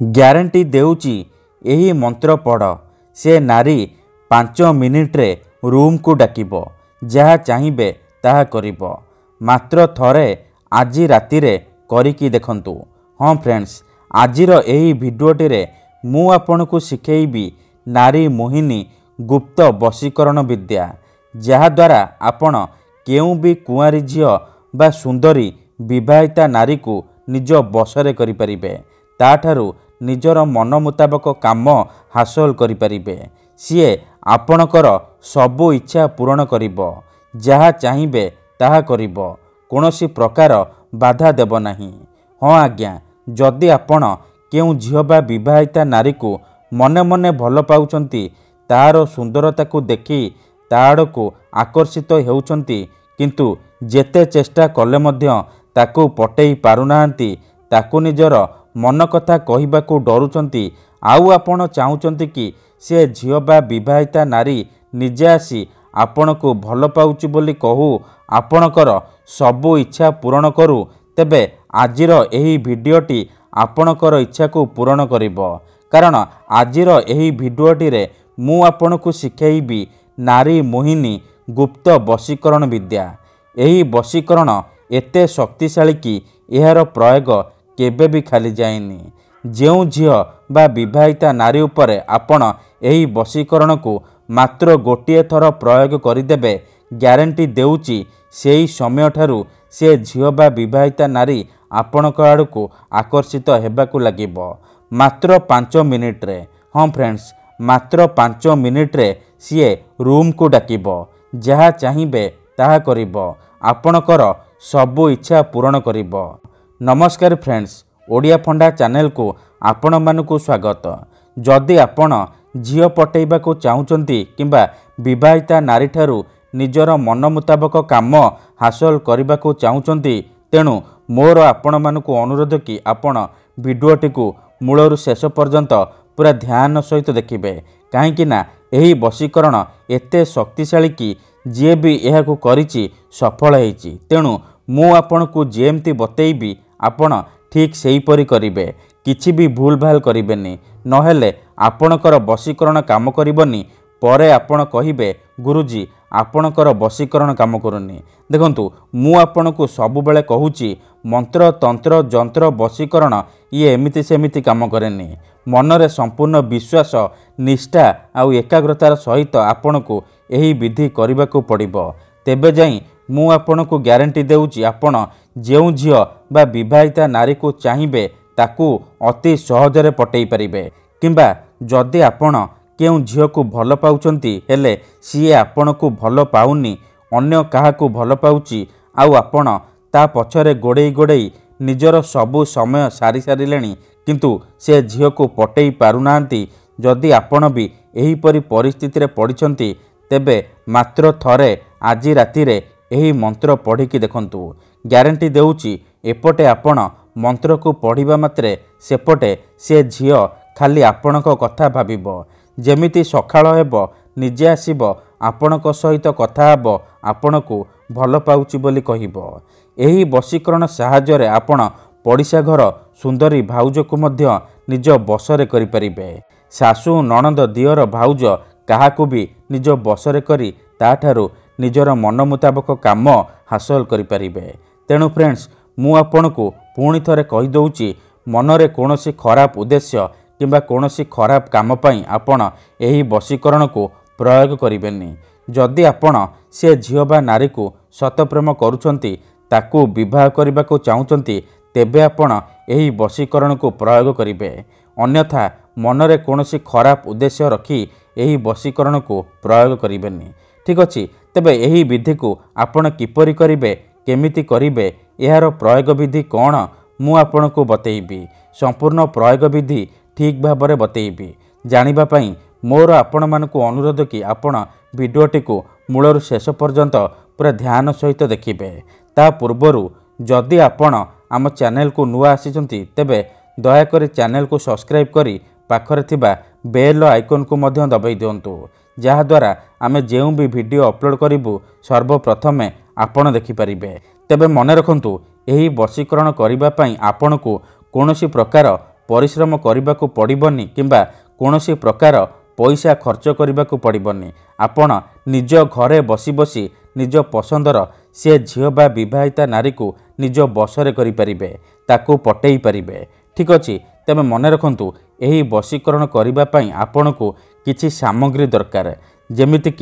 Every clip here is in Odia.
ଗ୍ୟାରେଣ୍ଟି ଦେଉଛି ଏହି ମନ୍ତ୍ର ପଢ଼, ସେ ନାରୀ 5 ମିନିଟ୍ରେ ରୁମ୍କୁ ଡାକିବ, ଯାହା ଚାହିଁବେ ତାହା କରିବ। ମାତ୍ର ଥରେ ଆଜି ରାତିରେ କରିକି ଦେଖନ୍ତୁ। ହଁ ଫ୍ରେଣ୍ଡସ୍, ଆଜିର ଏହି ଭିଡ଼ିଓଟିରେ ମୁଁ ଆପଣଙ୍କୁ ଶିଖେଇବି ନାରୀ ମୋହିନୀ ଗୁପ୍ତ ବଶୀକରଣ ବିଦ୍ୟା, ଯାହାଦ୍ୱାରା ଆପଣ କେଉଁ ବି କୁଆଁରୀ ଝିଅ ବା ସୁନ୍ଦରୀ ବିବାହିତା ନାରୀକୁ ନିଜ ବଶରେ କରିପାରିବେ। ତାଠାରୁ ନିଜର ମନ ମୁତାବକ କାମ ହାସଲ କରିପାରିବେ। ସିଏ ଆପଣଙ୍କର ସବୁ ଇଚ୍ଛା ପୂରଣ କରିବ, ଯାହା ଚାହିଁବେ ତାହା କରିବ, କୌଣସି ପ୍ରକାର ବାଧା ଦେବ ନାହିଁ। ହଁ ଆଜ୍ଞା, ଯଦି ଆପଣ କେଉଁ ଝିଅ ବା ବିବାହିତା ନାରୀକୁ ମନେ ମନେ ଭଲ ପାଉଛନ୍ତି, ତାହାର ସୁନ୍ଦରତାକୁ ଦେଖି ତା ଆଡ଼କୁ ଆକର୍ଷିତ ହେଉଛନ୍ତି, କିନ୍ତୁ ଯେତେ ଚେଷ୍ଟା କଲେ ମଧ୍ୟ ତାକୁ ପଟେଇ ପାରୁନାହାନ୍ତି, ତାକୁ ନିଜର ମନ କଥା କହିବାକୁ ଡରୁଛନ୍ତି, ଆଉ ଆପଣ ଚାହୁଁଛନ୍ତି କି ସେ ଝିଅ ବା ବିବାହିତା ନାରୀ ନିଜେ ଆସି ଆପଣଙ୍କୁ ଭଲ ପାଉଛି ବୋଲି କହୁ, ଆପଣଙ୍କର ସବୁ ଇଚ୍ଛା ପୂରଣ କରୁ, ତେବେ ଆଜିର ଏହି ଭିଡ଼ିଓଟି ଆପଣଙ୍କର ଇଚ୍ଛାକୁ ପୂରଣ କରିବ। କାରଣ ଆଜିର ଏହି ଭିଡ଼ିଓଟିରେ ମୁଁ ଆପଣଙ୍କୁ ଶିଖେଇବି ନାରୀ ମୋହିନୀ ଗୁପ୍ତ ବଶୀକରଣ ବିଦ୍ୟା। ଏହି ବଶୀକରଣ ଏତେ ଶକ୍ତିଶାଳୀ କି ଏହାର ପ୍ରୟୋଗ କେବେ ବି ଖାଲି ଯାଏନି। ଯେଉଁ ଝିଅ ବା ବିବାହିତା ନାରୀ ଉପରେ ଆପଣ ଏହି ବଶୀକରଣକୁ ମାତ୍ର ଗୋଟିଏ ଥର ପ୍ରୟୋଗ କରିଦେବେ, ଗ୍ୟାରେଣ୍ଟି ଦେଉଛି ସେହି ସମୟଠାରୁ ସେ ଝିଅ ବା ବିବାହିତା ନାରୀ ଆପଣଙ୍କ ଆଡ଼କୁ ଆକର୍ଷିତ ହେବାକୁ ଲାଗିବ। ମାତ୍ର 5 ମିନିଟ୍ରେ। ହଁ ଫ୍ରେଣ୍ଡସ୍, ମାତ୍ର 5 ମିନିଟ୍ରେ ସିଏ ରୁମ୍କୁ ଡାକିବ, ଯାହା ଚାହିଁବେ ତାହା କରିବ, ଆପଣଙ୍କର ସବୁ ଇଚ୍ଛା ପୂରଣ କରିବ। ନମସ୍କାର ଫ୍ରେଣ୍ଡସ୍, ଓଡ଼ିଆ ଫଣ୍ଡା ଚ୍ୟାନେଲକୁ ଆପଣମାନଙ୍କୁ ସ୍ୱାଗତ। ଯଦି ଆପଣ ଝିଅ ପଟେଇବାକୁ ଚାହୁଁଛନ୍ତି କିମ୍ବା ବିବାହିତା ନାରୀଠାରୁ ନିଜର ମନ ମୁତାବକ କାମ ହାସଲ କରିବାକୁ ଚାହୁଁଛନ୍ତି, ତେଣୁ ମୋର ଆପଣମାନଙ୍କୁ ଅନୁରୋଧ କି ଆପଣ ଭିଡ଼ିଓଟିକୁ ମୂଳରୁ ଶେଷ ପର୍ଯ୍ୟନ୍ତ ପୁରା ଧ୍ୟାନ ସହିତ ଦେଖିବେ। କାହିଁକି ନା ଏହି ବଶୀକରଣ ଏତେ ଶକ୍ତିଶାଳୀ କି ଯିଏ ବି ଏହାକୁ କରିଛି ସଫଳ ହେଇଛି। ତେଣୁ ମୁଁ ଆପଣଙ୍କୁ ଯେମିତି ବତେଇବି ଆପଣ ଠିକ୍ ସେହିପରି କରିବେ, କିଛି ବି ଭୁଲ ଭାଲ କରିବେନି, ନହେଲେ ଆପଣଙ୍କର ବଶୀକରଣ କାମ କରିବନି। ପରେ ଆପଣ କହିବେ ଗୁରୁଜୀ ଆପଣଙ୍କର ବଶୀକରଣ କାମ କରୁନି। ଦେଖନ୍ତୁ, ମୁଁ ଆପଣଙ୍କୁ ସବୁବେଳେ କହୁଛି ମନ୍ତ୍ର ତନ୍ତ୍ର ଯନ୍ତ୍ର ବଶୀକରଣ ଇଏ ଏମିତି ସେମିତି କାମ କରେନି। ମନରେ ସମ୍ପୂର୍ଣ୍ଣ ବିଶ୍ୱାସ, ନିଷ୍ଠା ଆଉ ଏକାଗ୍ରତାର ସହିତ ଆପଣଙ୍କୁ ଏହି ବିଧି କରିବାକୁ ପଡ଼ିବ। ତେବେ ଯାଇ ମୁଁ ଆପଣଙ୍କୁ ଗ୍ୟାରେଣ୍ଟି ଦେଉଛି ଆପଣ ଯେଉଁ ଝିଅ ବା ବିବାହିତା ନାରୀକୁ ଚାହିଁବେ ତାକୁ ଅତି ସହଜରେ ପଟେଇ ପାରିବେ। କିମ୍ବା ଯଦି ଆପଣ କେଉଁ ଝିଅକୁ ଭଲ ପାଉଛନ୍ତି ହେଲେ ସିଏ ଆପଣଙ୍କୁ ଭଲ ପାଉନି, ଅନ୍ୟ କାହାକୁ ଭଲ ପାଉଛି, ଆଉ ଆପଣ ତା ପଛରେ ଗୋଡ଼େଇ ଗୋଡ଼େଇ ନିଜର ସବୁ ସମୟ ସାରି ସାରିଲେଣି, କିନ୍ତୁ ସେ ଝିଅକୁ ପଟେଇ ପାରୁନାହାନ୍ତି, ଯଦି ଆପଣ ବି ଏହିପରି ପରିସ୍ଥିତିରେ ପଡ଼ିଛନ୍ତି, ତେବେ ମାତ୍ର ଥରେ ଆଜି ରାତିରେ ଏହି ମନ୍ତ୍ର ପଢ଼ିକି ଦେଖନ୍ତୁ। ଗ୍ୟାରେଣ୍ଟି ଦେଉଛି ଏପଟେ ଆପଣ ମନ୍ତ୍ରକୁ ପଢ଼ିବା ମାତ୍ରେ ସେପଟେ ସେ ଝିଅ ଖାଲି ଆପଣଙ୍କ କଥା ଭାବିବ। ଯେମିତି ସକାଳ ହେବ ନିଜେ ଆସିବ ଆପଣଙ୍କ ସହିତ କଥା ହେବ, ଆପଣଙ୍କୁ ଭଲ ପାଉଛି ବୋଲି କହିବ। ଏହି ବଶୀକରଣ ସାହାଯ୍ୟରେ ଆପଣ ପଡ଼ିଶା ଘର ସୁନ୍ଦରୀ ଭାଉଜକୁ ମଧ୍ୟ ନିଜ ବଶରେ କରିପାରିବେ। ଶାଶୁ ନଣନ୍ଦ ଦିଅର ଭାଉଜ କାହାକୁ ବି ନିଜ ବଶରେ କରି ତାଠାରୁ ନିଜର ମନ ମୁତାବକ କାମ ହାସଲ କରିପାରିବେ। ତେଣୁ ଫ୍ରେଣ୍ଡସ୍, ମୁଁ ଆପଣଙ୍କୁ ପୁଣି ଥରେ କହିଦେଉଛି, ମନରେ କୌଣସି ଖରାପ ଉଦ୍ଦେଶ୍ୟ କିମ୍ବା କୌଣସି ଖରାପ କାମ ପାଇଁ ଆପଣ ଏହି ବଶୀକରଣକୁ ପ୍ରୟୋଗ କରିବେନି। ଯଦି ଆପଣ ସେ ଝିଅ ବା ନାରୀକୁ ସତପ୍ରେମ କରୁଛନ୍ତି, ତାକୁ ବିବାହ କରିବାକୁ ଚାହୁଁଛନ୍ତି, ତେବେ ଆପଣ ଏହି ବଶୀକରଣକୁ ପ୍ରୟୋଗ କରିବେ। ଅନ୍ୟଥା ମନରେ କୌଣସି ଖରାପ ଉଦ୍ଦେଶ୍ୟ ରଖି ଏହି ବଶୀକରଣକୁ ପ୍ରୟୋଗ କରିବେନି। ଠିକ୍ ଅଛି, ତେବେ ଏହି ବିଧିକୁ ଆପଣ କିପରି କରିବେ, କେମିତି କରିବେ, ଏହାର ପ୍ରୟୋଗ ବିଧି କ'ଣ, ମୁଁ ଆପଣଙ୍କୁ ବତେଇବି। ସମ୍ପୂର୍ଣ୍ଣ ପ୍ରୟୋଗ ବିଧି ଠିକ୍ ଭାବରେ ବତେଇବି। ଜାଣିବା ପାଇଁ ମୋର ଆପଣମାନଙ୍କୁ ଅନୁରୋଧ କି ଆପଣ ଭିଡ଼ିଓଟିକୁ ମୂଳରୁ ଶେଷ ପର୍ଯ୍ୟନ୍ତ ପୁରା ଧ୍ୟାନ ସହିତ ଦେଖିବେ। ତା ପୂର୍ବରୁ ଯଦି ଆପଣ ଆମ ଚ୍ୟାନେଲକୁ ନୂଆ ଆସିଛନ୍ତି, ତେବେ ଦୟାକରି ଚ୍ୟାନେଲକୁ ସବସ୍କ୍ରାଇବ୍ କରି ପାଖରେ ଥିବା ବେଲ୍ ଆଇକନ୍କୁ ମଧ୍ୟ ଦବାଇ ଦିଅନ୍ତୁ, ଯାହାଦ୍ୱାରା ଆମେ ଯେଉଁ ବି ଭିଡ଼ିଓ ଅପଲୋଡ଼ କରିବୁ ସର୍ବପ୍ରଥମେ ଆପଣ ଦେଖିପାରିବେ। ତେବେ ମନେ ରଖନ୍ତୁ, ଏହି ବଶୀକରଣ କରିବା ପାଇଁ ଆପଣଙ୍କୁ କୌଣସି ପ୍ରକାର परिश्रम करने पड़बनी किंबा कौनसी प्रकार पैसा खर्च करने को पड़बनी। आपण निज घरे बसी बसी निज पसंदर से झील बा विवाहिता नारी को निज बसरे करें ताकू पटई पारे। ठीक अच्छे तेज मन रखु यही वशीकरण करने आपण को किसी सामग्री दरकार जमीक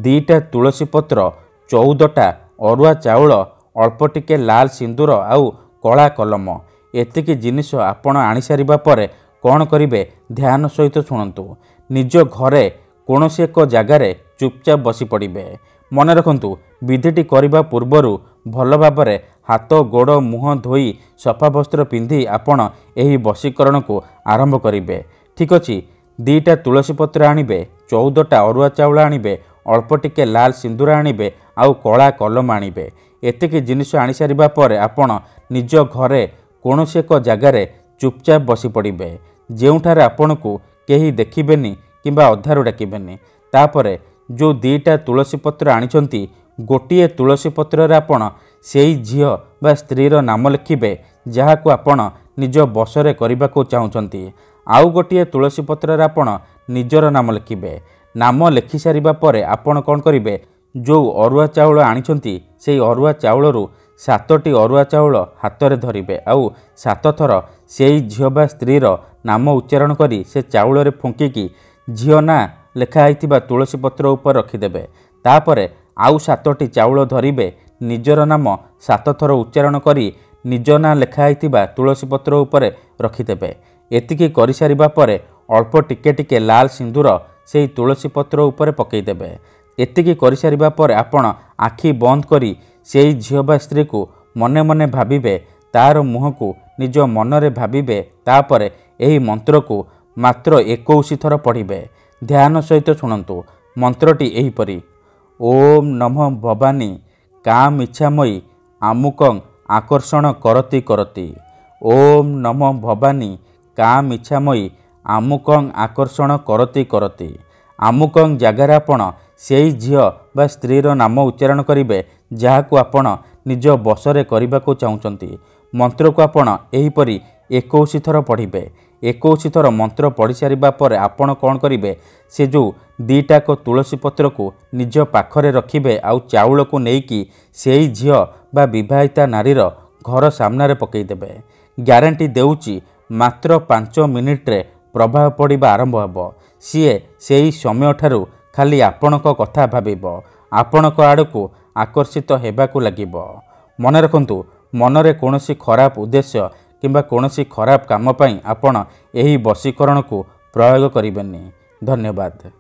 2टा तुलसी पत्र 14टा अरुआ चाउल अल्प टिके लाल सिंदूर आउ कला कलम एतिकी जिनिष आपण आनी सारिबा परे कौन करेंगे ध्यान सहित शुणु। निज घरे कौन सी एक जगार चुपचाप बसी पड़े। मन रखु विधिटी करने पूर्वर भल भाव हाथ गोड़ मुह धोई सफा वस्त्र पिंधि आपण यही वशीकरण को आरंभ करेंगे। ठीक अच्छे 2टा तुलसी पत्र आणिबे 14टा अरुआ चाउल आणिबे अल्प टिके लाल सिंदूर आणिबे आउ कला कलम आणिबे एतिकी जिनिष आनी सारिबा परे आपण निज घरे कौनसी एक जगार चुपचाप बसी पड़े जोठारे आपण को केही देखिबेनी किंबा अधारू डाकिबेनी। तापरे जो 2टा तुलसी पत्र आनिछंती गोटिए तुलसी पत्र आपण सेई झील बा स्त्रीर नाम लिखिबे जहाको आपण निज बसरे करने को चाहूँगी। आउ गोटिए तुलसी पत्र आपण निजर नाम लिखिबे। नाम लिखि सारिबा परे आपण कौन करेंगे जो अरुआ चाउल आनिछंती से अरुआ चाउलरू 7टी अरुआ चाउल हाथ में धरिबे आउ 7 थर से झील बा स्त्रीर नाम उच्चारण करी से चाउल रे फुंकिकी झील ना लेखाई तुलसी पत्र उपर रखिदेबे। तापरे आउ 7टी चाउल धरिबे निजर नाम 7 थर उच्चारण करी निज ना लेखाई तुलसी पत्र उपर रखिदेबे। एतिकी करि सारिबा परे अल्प टिके टिके लाल सिंदूर से तुलसी पत्र उपर पकईदेबे। एतिकी करि सारिबा परे आपण आखि बंद करी से झील बा स्त्री को मने मने भाविबे तार मुह को निज मनरे भाविबे। तापरे एही मंत्र को मात्र 21 थर पढ़िबे। ध्यान सहित शुणु मंत्रटी एहीपरि ओम नमः भवानी काम इच्छामयी आमुकं आकर्षण करती करती। ओम नमः भवानी काम इच्छामयी आमुकं आकर्षण करती करती। आमुकं जगार आपण सेई झील बा स्त्रीर नाम उच्चारण करेंगे जहाको आपण निज बसरे करने को चाहूँगी। मंत्र को आपण एहीपरि 21 थर पढ़िबे। 21 थर मंत्र पढ़ी सारिबा परे आपण कौन करेंगे से जो 2टाक तुलसी पत्र को निज पाखरे रखिबे आउ चाउल को लेकिन सेई झील बा विवाहिता नारीर घर सामने पकईदेबे। ग्यारंटी देउची मात्र 5 मिनिट्रे प्रभाव पड़िबा आरंभ हेबो। सीए सेई समय ठारू खाली आपणक कथा भाबिब आपणक आड़को आकर्षित हेबाकू लागिब। मन रखंतु मनरे कौनसी खराब उद्देश्य किंबा कौनसी खराब काम पई आपण एही वशीकरण को प्रयोग करिबेनी। धन्यवाद।